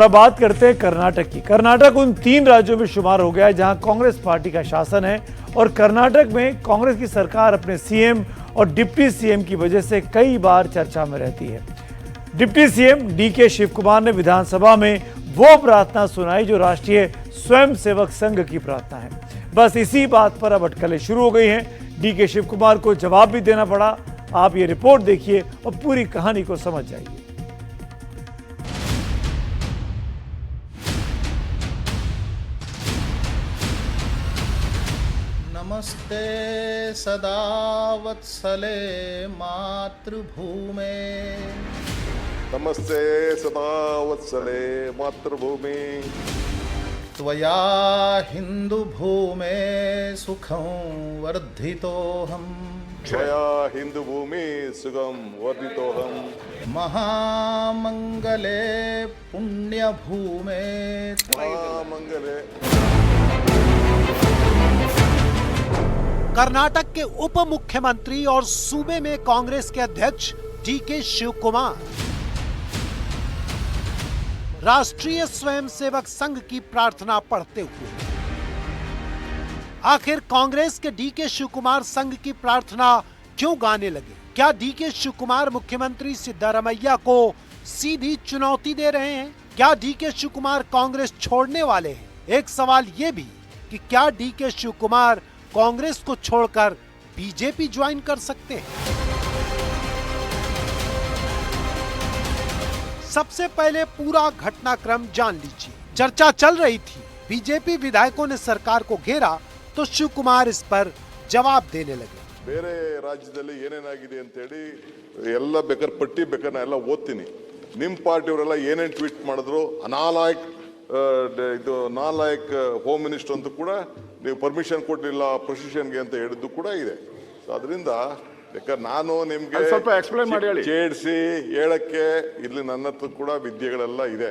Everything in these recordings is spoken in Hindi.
अब बात करते हैं कर्नाटक की। कर्नाटक उन 3 राज्यों में शुमार हो गया है जहां कांग्रेस पार्टी का शासन है और कर्नाटक में कांग्रेस की सरकार अपने सीएम और डिप्टी सीएम की वजह से कई बार चर्चा में रहती है। डिप्टी सीएम डीके शिवकुमार ने विधानसभा में वो प्रार्थना सुनाई जो राष्ट्रीय स्वयंसेवक संघ की प्रार्थना है। बस इसी बात पर अब अटकलें शुरू हो गई हैं। डीके शिवकुमार को जवाब भी देना पड़ा। आप ये रिपोर्ट देखिए और पूरी कहानी को समझ जाइए। नमस्ते सदा वत्सले मातृभूमे। नमस्ते सदा वत्सले मातृभूमि। त्वया हिन्दुभूमे सुखं वर्धितोऽहम्। त्वया हिन्दुभूमि सुखं वर्धितोऽहम्। महामंगले पुण्यभूमे। महामंगले। कर्नाटक के उप मुख्यमंत्री और सूबे में कांग्रेस के अध्यक्ष डीके शिवकुमार राष्ट्रीय स्वयंसेवक संघ की प्रार्थना पढ़ते हुए। आखिर कांग्रेस के डीके शिवकुमार संघ की प्रार्थना क्यों गाने लगे? क्या डीके शिवकुमार मुख्यमंत्री सिद्धारमैया को सीधी चुनौती दे रहे हैं? क्या डीके शिवकुमार कांग्रेस छोड़ने वाले हैं? एक सवाल ये भी कि क्या डीके शिवकुमार कांग्रेस को छोड़कर बीजेपी ज्वाइन कर सकते हैं? सबसे पहले पूरा घटनाक्रम जान लीजिए। चर्चा चल रही थी, बीजेपी विधायकों ने सरकार को घेरा तो शिवकुमार इस पर जवाब देने लगे। ಬೇರೆ ರಾಜ್ಯದಲ್ಲಿ ಏನೇನಾಗಿದೆ ಅಂತ ಹೇಳಿ ಎಲ್ಲ ಬೇಕಾದ್ರೆ ಪಟ್ಟಿ ಬೇಕಾದ್ರೆ ನಾ ಎಲ್ಲ ಓದ್ತೀನಿ. ನಿಮ್ಮ ಪಾರ್ಟಿಯವರೆಲ್ಲ ಏನೇನು ಟ್ವೀಟ್ ಮಾಡಿದ್ರು ಅನಾಲಾಯಕ್ ಇದು ನಾಲಾಯಕ್ ಹೋಮ್ ಮಿನಿಸ್ಟರ್ ಅಂತ ಕೂಡ ನೀವು ಪರ್ಮಿಷನ್ ಕೊಟ್ಟಿಲ್ಲ ಪ್ರೊಸಿಷನ್ಗೆ ಅಂತ ಹೇಳಿದ್ದು ಕೂಡ ಇದೆ. ಅದರಿಂದ ಬೇಕಾದ್ರೆ ನಾನು ನಿಮ್ಗೆ ಸ್ವಲ್ಪ ಎಕ್ಸ್ಪ್ಲೈನ್ ಮಾಡಿ ಹೇಳಿ. ಚೇಡ್ಸಿ ಹೇಳಕ್ಕೆ ಇಲ್ಲಿ ನನ್ನ ಹತ್ರ ಕೂಡ ವಿದ್ಯೆಗಳೆಲ್ಲ ಇದೆ.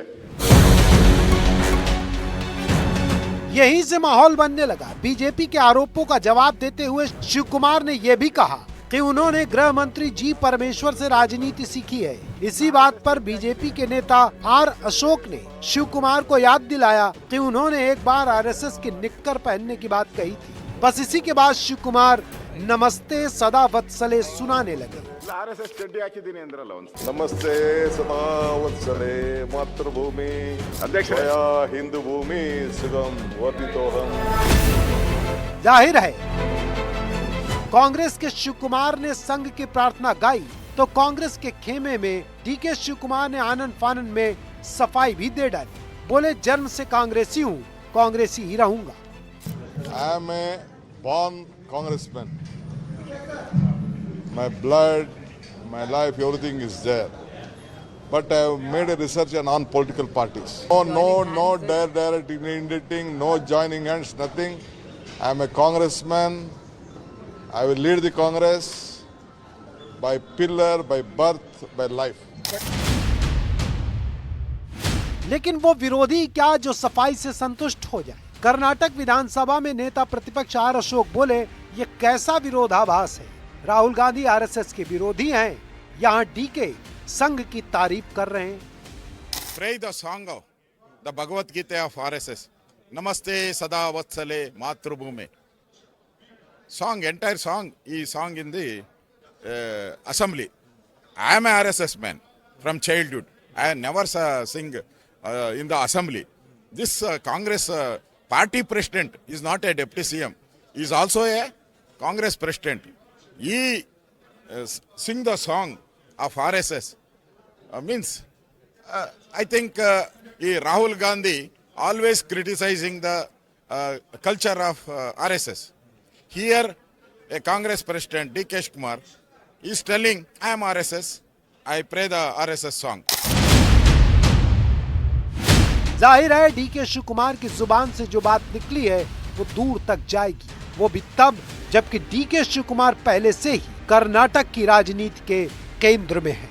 यहीं से माहौल बनने लगा। बीजेपी के आरोपों का जवाब देते हुए शिवकुमार ने यह भी कहा कि उन्होंने गृह मंत्री जी परमेश्वर से राजनीति सीखी है। इसी बात पर बीजेपी के नेता आर अशोक ने शिवकुमार को याद दिलाया कि उन्होंने एक बार आरएसएस की निक्कर पहनने की बात कही थी। बस इसी के बाद शिवकुमार नमस्ते सदा वत्सले सुनाने लगे। ಆರ್ಎಸ್ಎಸ್ ಚಡ್ಡಿ ಹಾಕಿದ್ದೀನಿ ಅಂದ್ರಲ್ಲ ಒಂದು. ನಮಸ್ತೆ ಸದಾ ವತ್ಸಲೆ ಮಾತೃಭೂಮಿ. ಅಧ್ಯಕ್ಷರೇ. त्वया हिन्दुभूमि सुखं वर्धितोऽहम्। जाहिर है कांग्रेस के शिवकुमार ने संघ की प्रार्थना गाई तो कांग्रेस के खेमे में डीके शिवकुमार ने आनन फानन में सफाई भी दे डाली। बोले जन्म से कांग्रेसी हूँ, कांग्रेसी ही रहूंगा। I am a born congressman. My blood, my life, everything is there. But I have made a research on non-political parties. No direct indicating, no joining hands, nothing. I am a congressman. I will lead the Congress by pillar, by birth, by life. लेकिन वो विरोधी क्या जो सफाई से संतुष्ट हो जाए? कर्नाटक विधानसभा में नेता प्रतिपक्ष आर अशोक बोले ये कैसा विरोधाभास है? राहुल गांधी आरएसएस के विरोधी हैं, यहाँ डीके संघ की तारीफ कर रहे हैं। Pray the song of the Bhagavad Gita of RSS. Namaste Sada Vatsale Matrubhume. Song, entire song is sung in the assembly. I am a RSS man from childhood. I never sing in the assembly. This Congress party president is not a deputy CM. He is also a Congress president. He sing the song of RSS. Means I think Rahul Gandhi always criticizing the culture of RSS. Here a Congress president DK Shiwkumar is telling I am RSS. I pray the RSS song. जाहिर है डीके शिवकुमार की जुबान से जो बात निकली है वो दूर तक जाएगी। वो भी तब जबकि डीके शिवकुमार पहले से ही कर्नाटक की राजनीति के केंद्र में है।